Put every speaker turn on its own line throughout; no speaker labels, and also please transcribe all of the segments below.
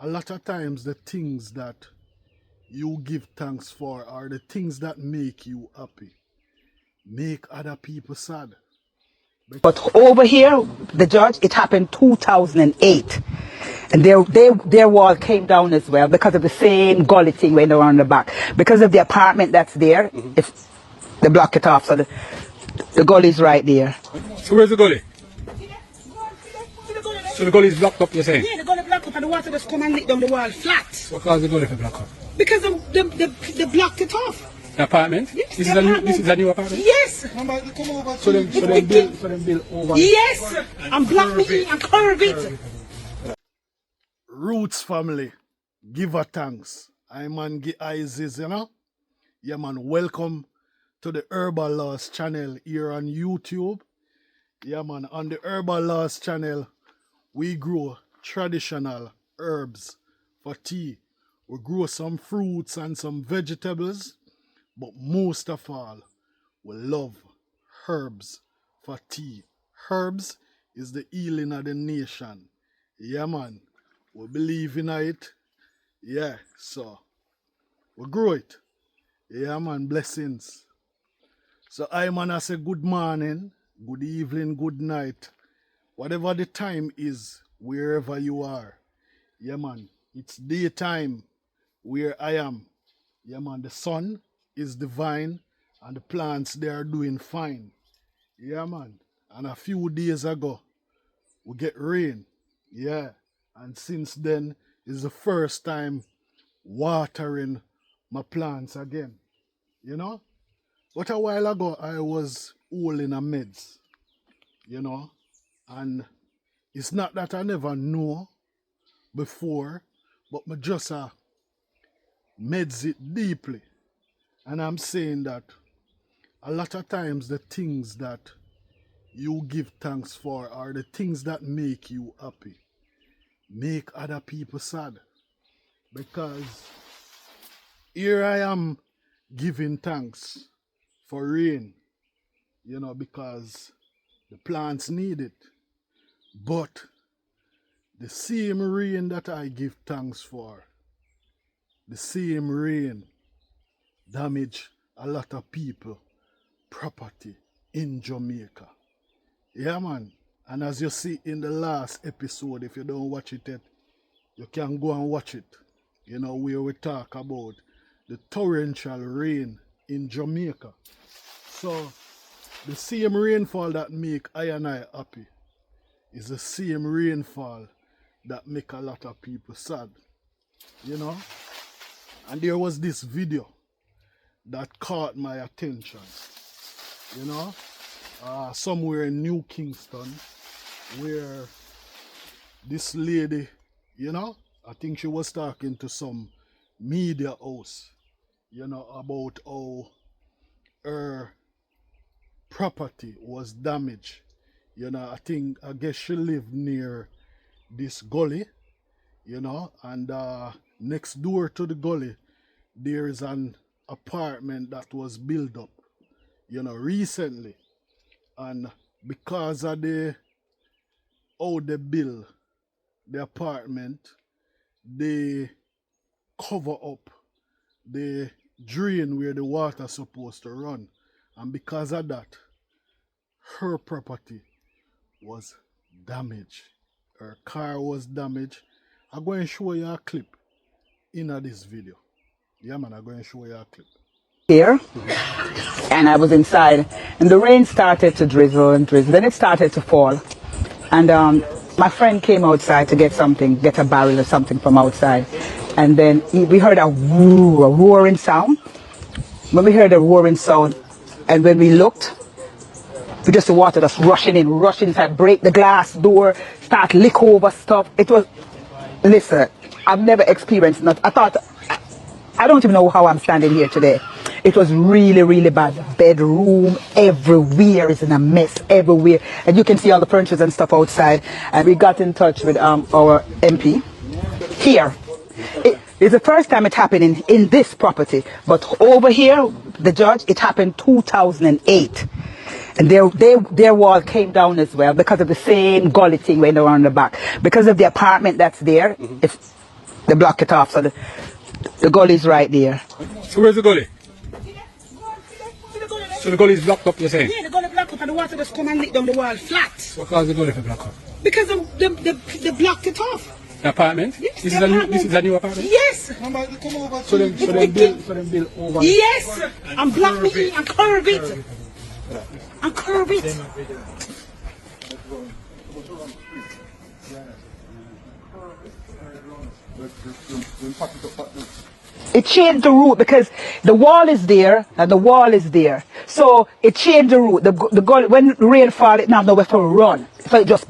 a lot of times the things that you give thanks for are the things that make you happy, make other people sad.
But over here, the judge, it happened 2008. And their wall came down as well because of the same gully thing went around the back. Because of the apartment that's there, if they block it off, so the gully is right there.
So where's the gully? So the gully is blocked up, you're saying?
Yeah, the gully blocked up and the water just come and lit down the wall flat.
What caused the gully to block up?
Because they blocked it off.
The apartment?
Yes,
this,
the
is
apartment.
This is a new apartment?
Yes.
So them build over.
Yes. And block me and curve it.
Roots family, give a thanks. I man give Isis, you know? Yeah man, welcome to the Herbalawes channel here on YouTube. Yeah man, on the Herbalawes channel, we grow traditional herbs for tea. We grow some fruits and some vegetables, but most of all, we love herbs for tea. Herbs is the healing of the nation. Yeah man, we believe in it. Yeah, so we grow it. Yeah man, blessings. So I man, I say good morning, good evening, good night. Whatever the time is, wherever you are. Yeah man, it's daytime where I am. Yeah man, the sun is divine and the plants, they are doing fine. Yeah man, and a few days ago, we get rain. Yeah, and since then is the first time watering my plants again. You know? But a while ago, I was holding a meds. You know? And it's not that I never know before, but I just meds it deeply. And I'm saying that a lot of times the things that you give thanks for are the things that make you happy, make other people sad. Because here I am giving thanks for rain, you know, because the plants need it. But the same rain that I give thanks for, the same rain damage a lot of people property in Jamaica. Yeah man, and as you see in the last episode, if you don't watch it yet, you can go and watch it. You know, where we talk about the torrential rain in Jamaica. So the same rainfall that make I and I happy is the same rainfall that make a lot of people sad. You know? And there was this video that caught my attention. You know? Somewhere in New Kingston, where this lady, you know, I think she was talking to some media house, you know, about how her property was damaged. You know, I guess she lived near this gully, you know, and next door to the gully, there is an apartment that was built up, you know, recently. And because of how they build the apartment, they cover up the drain where the water is supposed to run. And because of that, her property was damaged. Her car was damaged. I'm going to show you a clip in this video. Yeah man, I'm going to show you a clip.
Here, and I was inside, and the rain started to drizzle and drizzle. Then it started to fall, and my friend came outside to get something, get a barrel or something from outside, and then we heard a roaring sound. When we heard a roaring sound, and when we looked, we just the water just rushing inside, break the glass door, start lick over stuff. It was, listen, I've never experienced that. I don't even know how I'm standing here today. It was really, really bad. The bedroom, everywhere is in a mess, everywhere. And you can see all the furniture and stuff outside. And we got in touch with our MP here. It's the first time it happened in this property. But over here, the judge, it happened 2008. And their wall came down as well because of the same gully thing went around the back. Because of the apartment that's there, if They block it off, so the gully is right there.
So where's the gully? So the gully is blocked up, you're saying?
Yeah, the gully blocked up and the water just come and lick down the wall flat.
What caused the gully to block up?
Because they blocked it off.
The apartment?
Yes,
This
the
is a new
apartment.
this is a new apartment?
Yes.
So them build over.
Yes. And block me and curve it. And curve it. It changed the route because the wall is there and the wall is there. So it changed the route. The gully, when rain fall, it now nowhere to run. So it just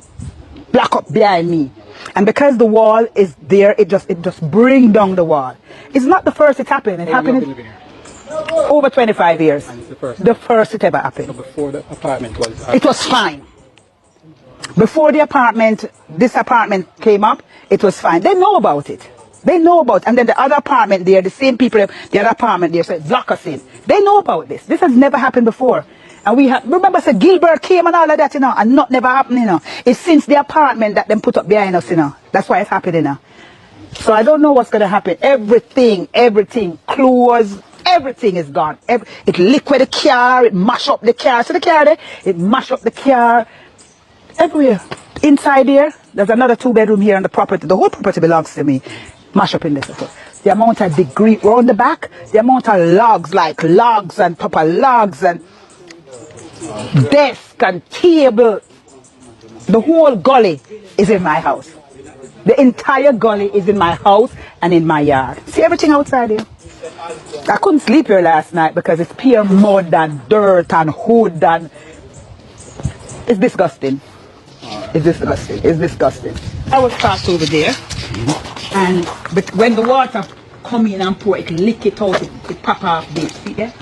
block up behind me. And because the wall is there, it just bring down the wall. It's not the first it happened. It happened over 25 years.
And it's the first.
The first it ever happened.
So before the apartment was
It was fine. Before this apartment came up, it was fine. They know about it. They know about it. And then the other apartment there, the same people, the other apartment there said, block us in. They know about this. This has never happened before. And we have, remember, so Gilbert came and all of that, you know, and not never happened, you know. It's since the apartment that them put up behind us, you know. That's why it's happening, you know. So I don't know what's going to happen. Everything, clothes, everything is gone. It liquid the car, it mash up the car. See the car there? It mash up the car. Everywhere. Inside here, there's another 2-bedroom here on the property. The whole property belongs to me. Mash up in this. The amount of degree around the back, the amount of logs, like logs and top of logs and desk and table. The whole gully is in my house. The entire gully is in my house and in my yard. See everything outside here? I couldn't sleep here last night because it's pure mud and dirt and hood and it's disgusting. It's disgusting. It's disgusting. I was parked over there, but when the water come in and pour, it lick it out. It pop off this. See there?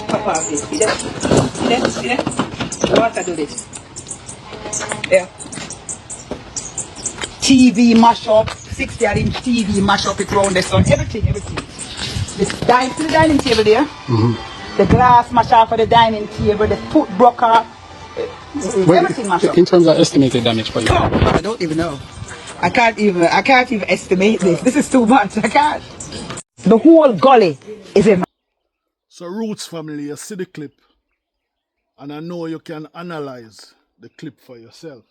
Pop off this. See there? See there? See there? The water do this. There. TV mash up. 60-inch TV mash up it round the sun. Everything. The dining table there. The glass mash off of the dining table. The foot broke off. Everything mash up.
In terms of estimated damage for you?
I don't even know. I can't even estimate this. This is too much. I can't. The whole gully is in my...
So Roots family, you see the clip. And I know you can analyze the clip for yourself.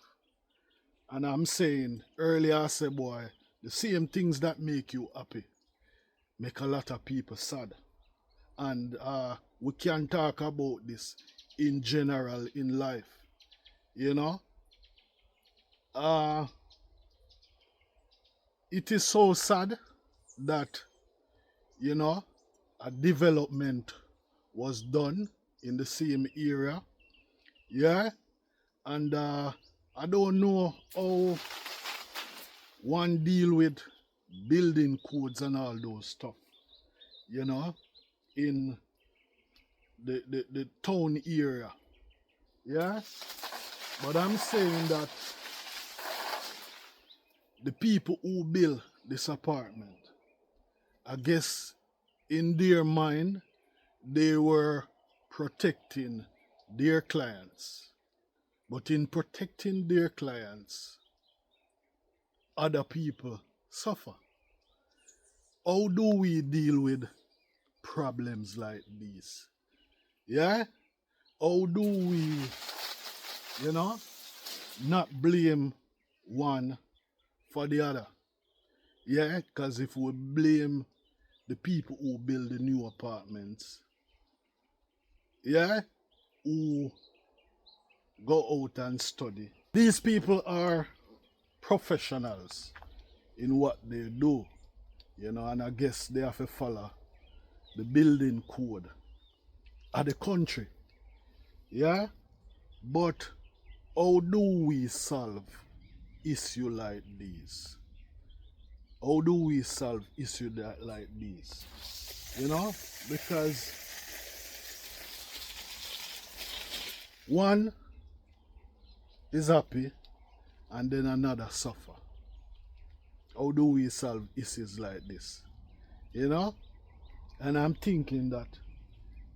And I'm saying, earlier I said, boy, the same things that make you happy make a lot of people sad. And we can talk about this in general in life. You know? It is so sad that, you know, a development was done in the same area. Yeah? And I don't know how one deal with building codes and all those stuff, you know, in the town area. Yeah? But I'm saying that the people who built this apartment, I guess in their mind, they were protecting their clients. But in protecting their clients, other people suffer. How do we deal with problems like these? Yeah? How do we, you know, not blame one for the other? Yeah, because if we blame the people who build the new apartments, yeah, who go out and study, these people are professionals in what they do, you know, and I guess they have to follow the building code of the country. Yeah? But how do we solve issue like these? How do we solve issue like these? You know? Because one is happy and then another suffer. How do we solve issues like this? You know? And I'm thinking that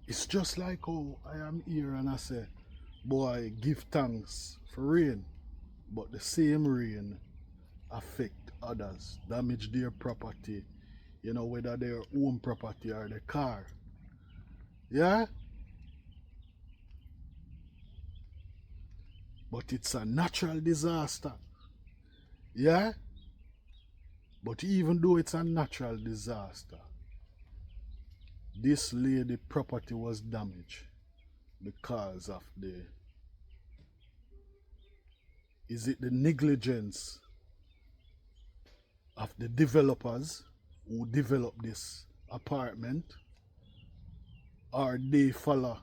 it's just like how I am here and I say, boy, give thanks for rain. But the same rain affect others, damage their property, you know, whether their own property or the car. Yeah? But it's a natural disaster. Yeah? But even though it's a natural disaster, this lady property was damaged because of the negligence of the developers who developed this apartment, or they follow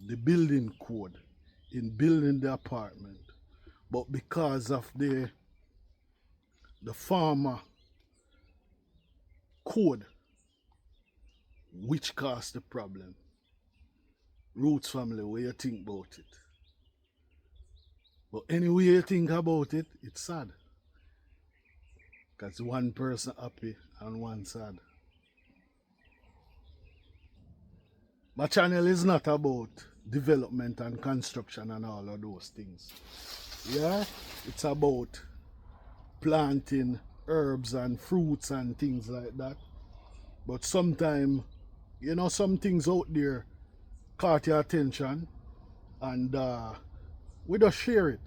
the building code in building the apartment, but because of the farmer code which caused the problem. Roots family, what you think about it? But anyway you think about it, it's sad. Because one person happy and one sad. My channel is not about development and construction and all of those things. Yeah? It's about planting herbs and fruits and things like that. But sometimes, you know, some things out there caught your attention and we just share it.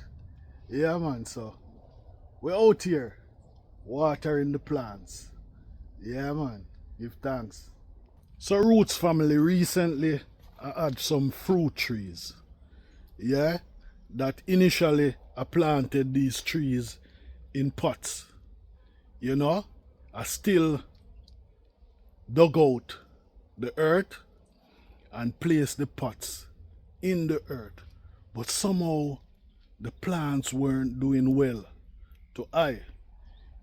Yeah, man. So we're out here watering the plants. Yeah, man. Give thanks. So Roots family, recently I had some fruit trees. Yeah, that initially I planted these trees in pots. You know, I still dug out the earth and placed the pots in the earth, but somehow the plants weren't doing well to eye,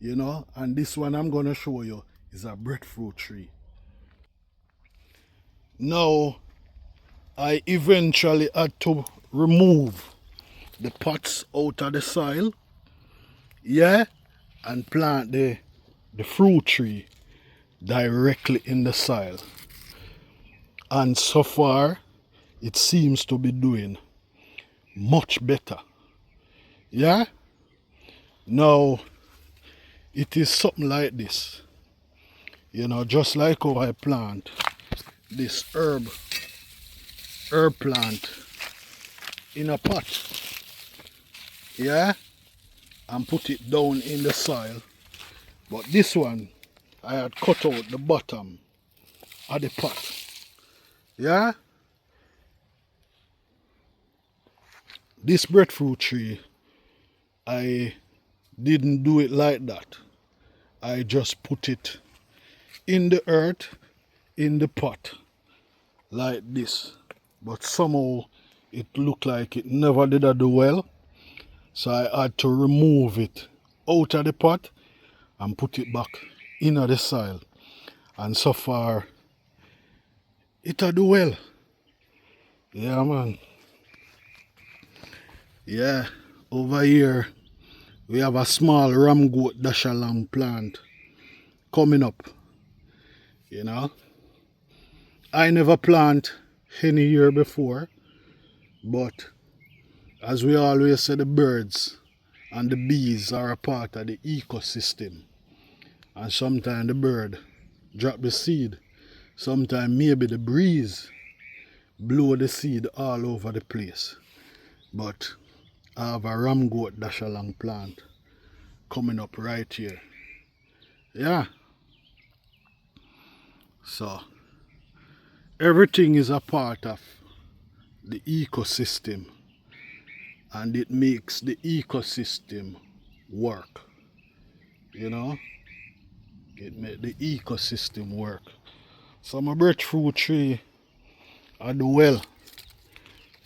you know. And this one I'm gonna show you is a breadfruit tree. Now I eventually had to remove the pots out of the soil, yeah, and plant the fruit tree directly in the soil. And so far it seems to be doing much better. Yeah? Now it is something like this. You know, just like how I plant this herb plant in a pot. Yeah? And put it down in the soil. But this one I had cut out the bottom of the pot. Yeah? This breadfruit tree, I didn't do it like that. I just put it in the earth, in the pot, like this. But somehow it looked like it never did do well. So I had to remove it out of the pot and put it back in the soil. And so far, it do well. Yeah, man. Yeah, over here we have a small ramgoat dashalang plant coming up. You know, I never plant any year before, but as we always say, the birds and the bees are a part of the ecosystem. And sometimes the bird drop the seed. Sometimes maybe the breeze blow the seed all over the place. But I have a ramgoat dashalang plant coming up right here. Yeah. So everything is a part of the ecosystem, and it makes the ecosystem work. You know, it makes the ecosystem work. So my breadfruit tree, I do well.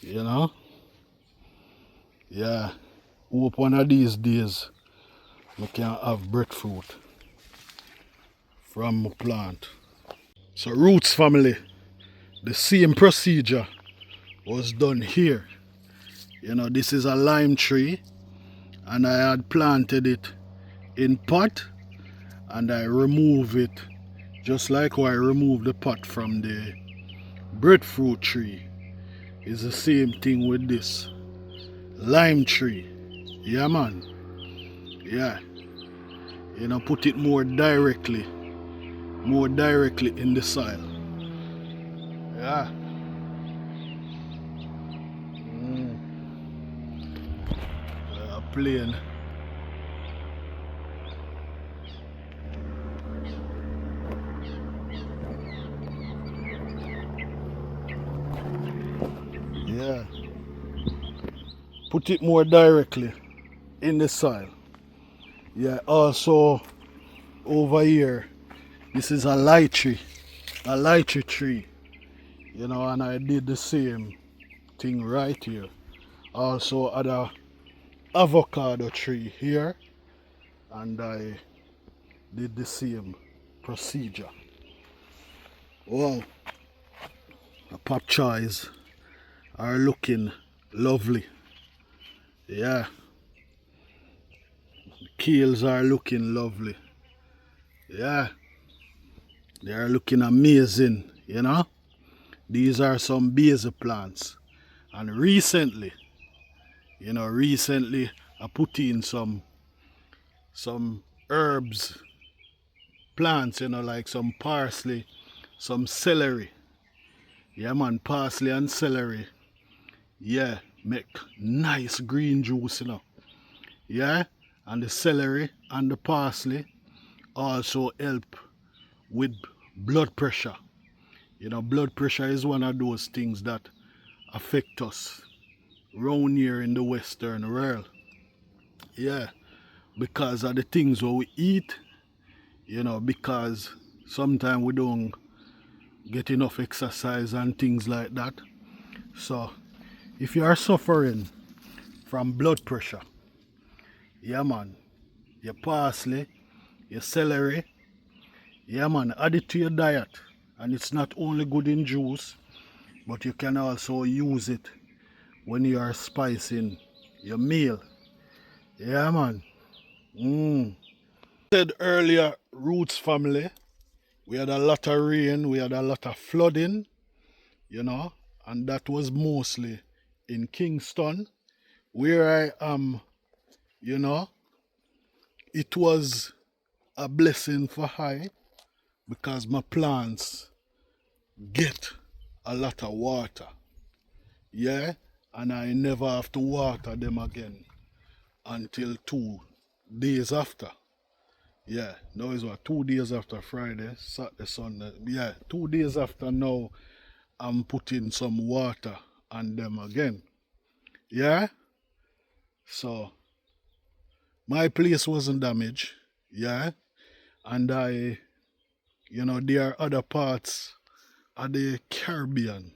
You know, yeah. Hope one of these days we can have breadfruit from my plant. So Roots family, the same procedure was done here. You know, this is a lime tree and I had planted it in pot, and I remove it just like how I remove the pot from the breadfruit tree. It's the same thing with this lime tree. Yeah, man. Yeah. You know, put it more directly in the soil. Yeah. Plain. Yeah. Put it more directly in the soil. Yeah, also over here, this is a lychee tree, you know, and I did the same thing right here. Also other avocado tree here, and I did the same procedure. Wow, the pop choys are looking lovely. Yeah, the kales are looking lovely. Yeah, they are looking amazing, you know. These are some basil plants, and recently I put in some herbs plants, you know, like some parsley, some celery. Yeah man, parsley and celery. Yeah, make nice green juice, you know. Yeah, and the celery and the parsley also help with blood pressure. You know, blood pressure is one of those things that affect us round here in the Western world. Yeah, because of the things what we eat, you know, because sometimes we don't get enough exercise and things like that. So if you are suffering from blood pressure, yeah man, your parsley, your celery, yeah man, add it to your diet. And it's not only good in juice, but you can also use it when you are spicing your meal. Yeah man. Said earlier, Roots family, we had a lot of rain, we had a lot of flooding, you know, and that was mostly in Kingston, where I am, you know. It was a blessing for I because my plants get a lot of water. Yeah, and I never have to water them again until 2 days after. Yeah, now is what, 2 days after Friday, Saturday, Sunday. Yeah, 2 days after now, I'm putting some water on them again. Yeah, so my place wasn't damaged. Yeah, and you know, there are other parts of the Caribbean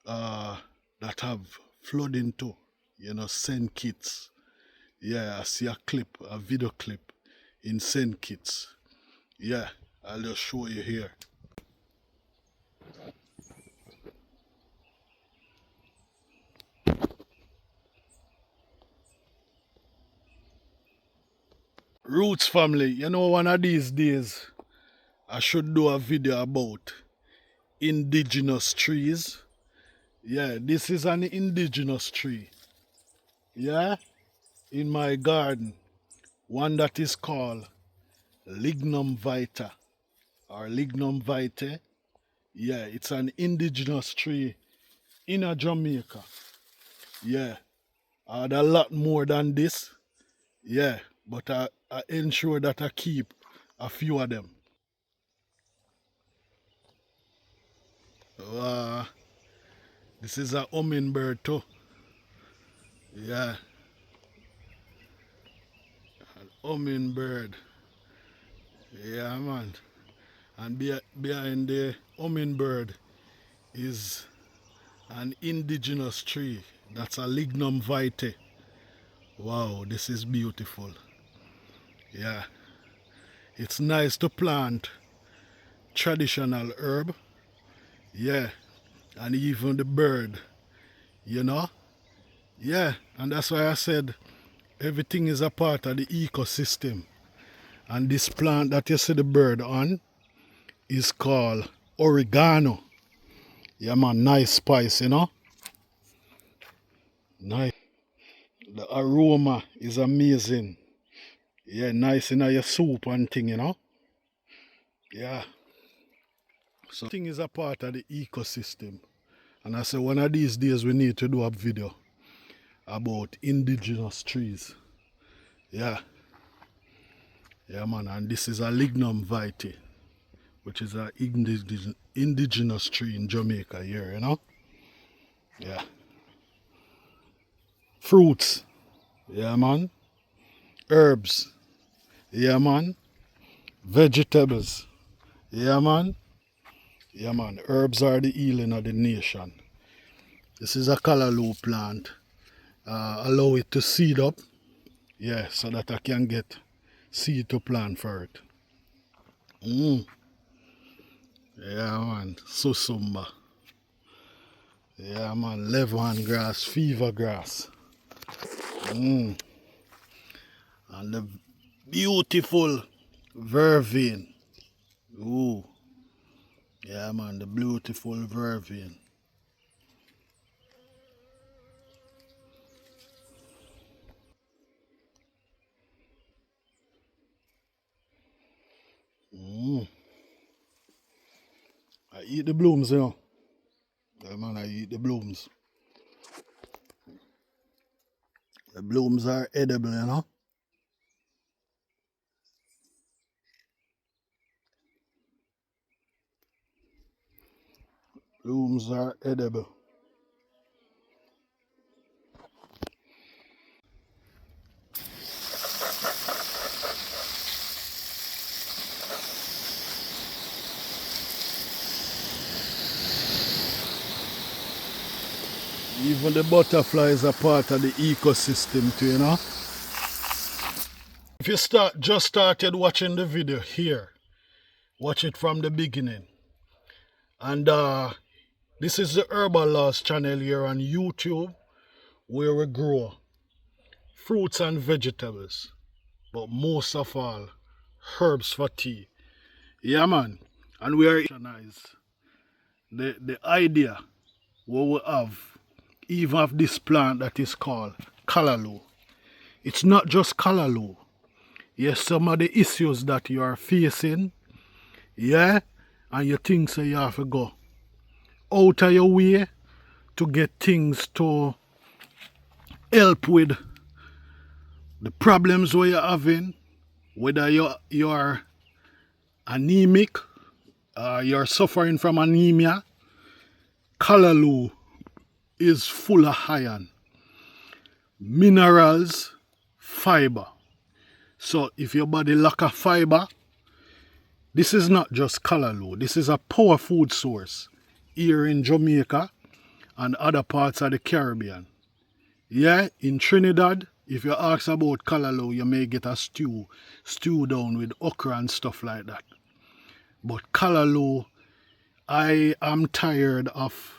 that have flooding too. You know, St. Kitts. Yeah, I see a video clip in St. Kitts. Yeah, I'll just show you here. Roots family, you know, one of these days I should do a video about indigenous trees. Yeah, this is an indigenous tree. Yeah, in my garden. One that is called Lignum vitae or Lignum vitae. Yeah, it's an indigenous tree in a Jamaica. Yeah, I had a lot more than this. Yeah, but I ensure that I keep a few of them. Uh, this is a hummingbird too. Yeah, hummingbird. Yeah, man. And behind the hummingbird is an indigenous tree. That's a Lignum vitae. Wow, this is beautiful. Yeah, it's nice to plant traditional herb. Yeah, and even the bird, you know. Yeah, and that's why I said everything is a part of the ecosystem. And this plant that you see the bird on is called oregano. Yeah man, nice spice, you know. Nice. The aroma is amazing. Yeah, nice in your soup and thing, Yeah. So thing is a part of the ecosystem. And I say one of these days we need to do a video about indigenous trees. Yeah. Yeah, man. And this is a lignum vitae, which is an indigenous tree in Jamaica here, Yeah. Fruits. Yeah, man. Herbs. Yeah, man. Vegetables. Yeah, man. Yeah, man. Herbs are the healing of the nation. This is a callaloo plant. Allow it to seed up. Yeah, so that I can get seed to plant for it. Yeah, man. Susumba. Yeah, man. Lemongrass, fever grass. And the beautiful vervain. Ooh. Yeah, man. The beautiful vervain. I eat the blooms, Yeah, man. I eat the blooms. The blooms are edible, Blooms are edible. Even the butterflies are part of the ecosystem too, If you just started watching the video here, watch it from the beginning. And this is the Herbalawes channel here on YouTube, where we grow fruits and vegetables, but most of all, herbs for tea. Yeah, man. And we are the idea what we have, even of this plant that is called callaloo. It's not just callaloo. Yes, some of the issues that you are facing, yeah, and you think so you have to go out of your way to get things to help with the problems where you're having, whether you're anemic, you're suffering from anemia. Callaloo is full of iron, minerals, fiber. So if your body lack of fiber, this is not just callaloo. This is a power food source here in Jamaica and other parts of the Caribbean. Yeah, in Trinidad, if you ask about callaloo, you may get a stew down with okra and stuff like that. But callaloo, I am tired of,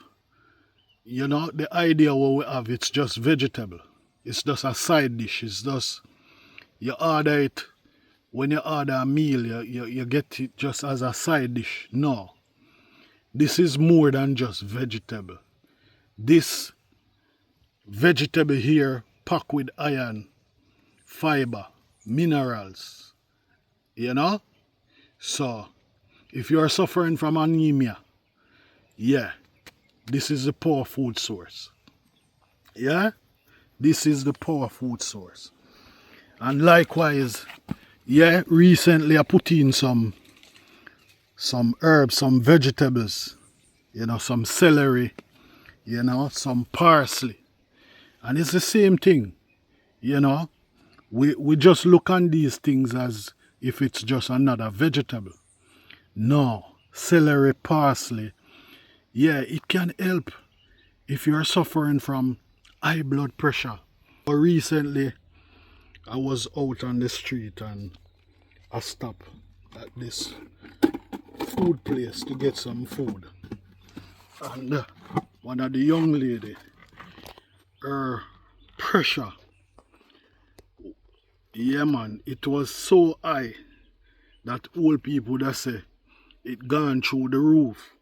the idea what we have, it's just vegetable. It's just a side dish. It's just, you order it, when you order a meal, you get it just as a side dish. No. This is more than just vegetable. This vegetable here packed with iron, fiber, minerals, So, if you are suffering from anemia, yeah, this is the power food source. Yeah, this is the power food source. And likewise, yeah, recently I put in some herbs, some vegetables, some celery, some parsley. And it's the same thing, We just look on these things as if it's just another vegetable. No, celery, parsley, yeah, it can help if you're suffering from high blood pressure. But recently, I was out on the street and I stopped at this food place to get some food. And one of the young lady, her pressure, yeah man, it was so high that old people that say it gone through the roof.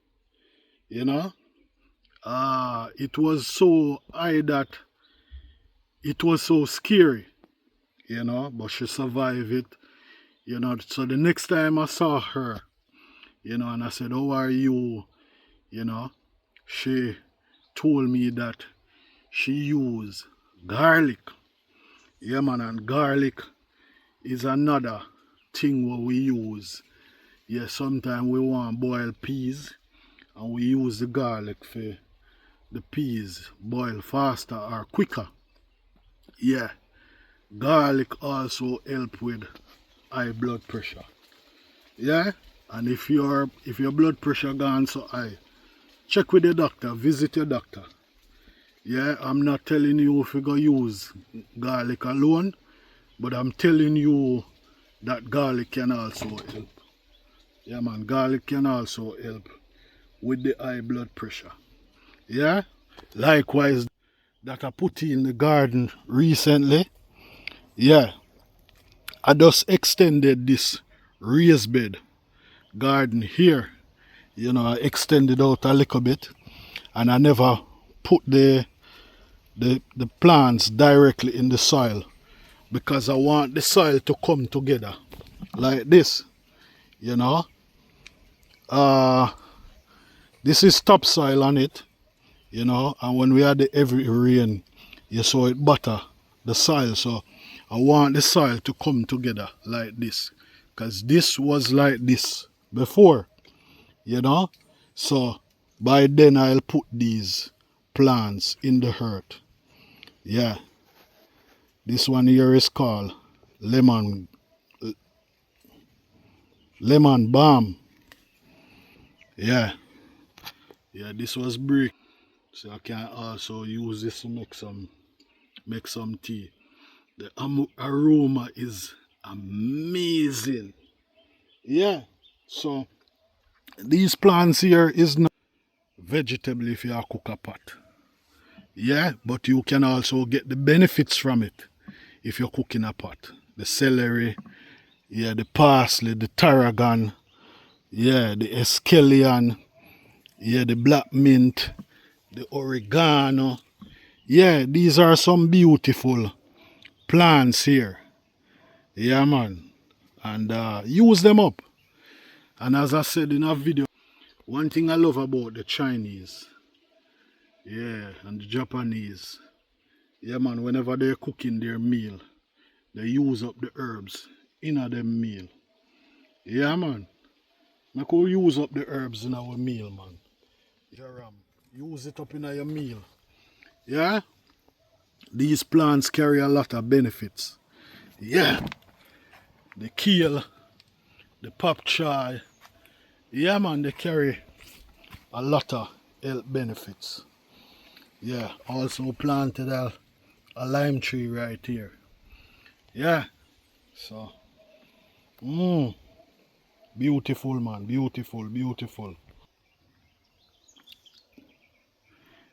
It was so high that it was so scary. you know, but she survived it, you know. So the next time I saw her, you know, and I said, how are you, you know, she told me that she used garlic. Yeah, man, and garlic is another thing what we use. Yeah, sometimes we want boil peas and we use the garlic for the peas boil faster or quicker. Yeah, garlic also help with high blood pressure. Yeah, and if your blood pressure gone so high, check with the doctor, visit your doctor. Yeah, I'm not telling you if you go use garlic alone, but I'm telling you that garlic can also help. Yeah, man, garlic can also help with the high blood pressure. Yeah, likewise, that I put in the garden recently. Yeah, I just extended this raised bed garden here. You know, I extended out a little bit, and I never put the plants directly in the soil because I want the soil to come together like this. You know, uh, this is topsoil on it. You know, and when we had the heavy rain, you saw it butter the soil. So I want the soil to come together like this, because this was like this before, you know. So by then I'll put these plants in the earth. Yeah, this one here is called lemon balm. Yeah, yeah, this was brick. So I can also use this to make some tea. The aroma is amazing. Yeah. So these plants here is not vegetable if you are cook a pot. Yeah, but you can also get the benefits from it if you're cooking a pot. The celery, yeah, the parsley, the tarragon, yeah, the escallion, yeah, the black mint, the oregano. Yeah, these are some beautiful plants here. Yeah, man. And use them up. And as I said in a video, one thing I love about the Chinese, yeah, and the Japanese, yeah, man, whenever they're cooking their meal, they use up the herbs in a them meal. Yeah, man. We could use up the herbs in our meal, man. Jerome, use it up in your meal. Yeah? These plants carry a lot of benefits. Yeah. The kale, the pop chai. Yeah, man, they carry a lot of health benefits. Yeah, also planted a lime tree right here. Yeah, so, beautiful, man, beautiful, beautiful.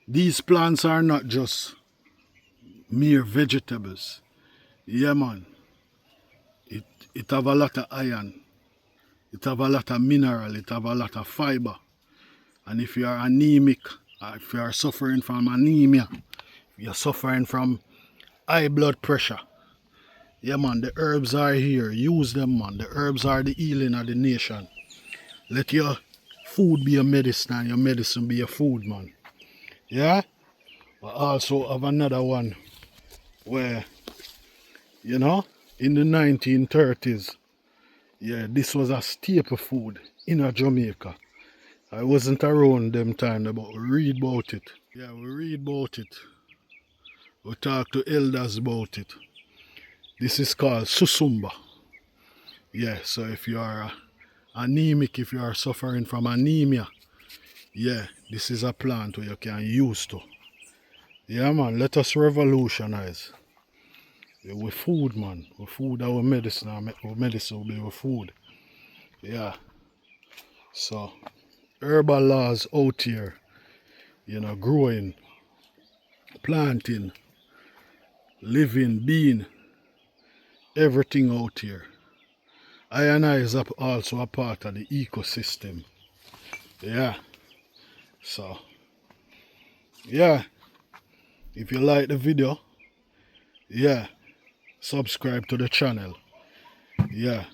These plants are not just mere vegetables. Yeah, man, it, it have a lot of iron, it have a lot of mineral, it have a lot of fiber. And if you are anemic, if you are suffering from anemia, if you're suffering from high blood pressure, yeah, man, the herbs are here. Use them, man. The herbs are the healing of the nation. Let your food be your medicine and your medicine be your food, man. Yeah? But also have another one where, you know, in the 1930s, yeah, this was a staple food in a Jamaica. I wasn't around them time, but we read about it. Yeah, we read about it. We talk to elders about it. This is called susumba. Yeah, so if you are anemic, if you are suffering from anemia, yeah, this is a plant where you can use to. Yeah, man, let us revolutionize. Yeah, with food, man. With food, our medicine, our medicine will be with food. Yeah. So, Herbalawes out here, you know, growing, planting, living, being, everything out here. I and I is also a part of the ecosystem. Yeah. So, yeah. If you like the video, yeah, subscribe to the channel. Yeah.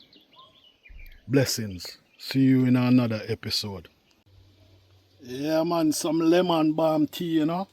Blessings. See you in another episode. Yeah, man, some lemon balm tea, you know.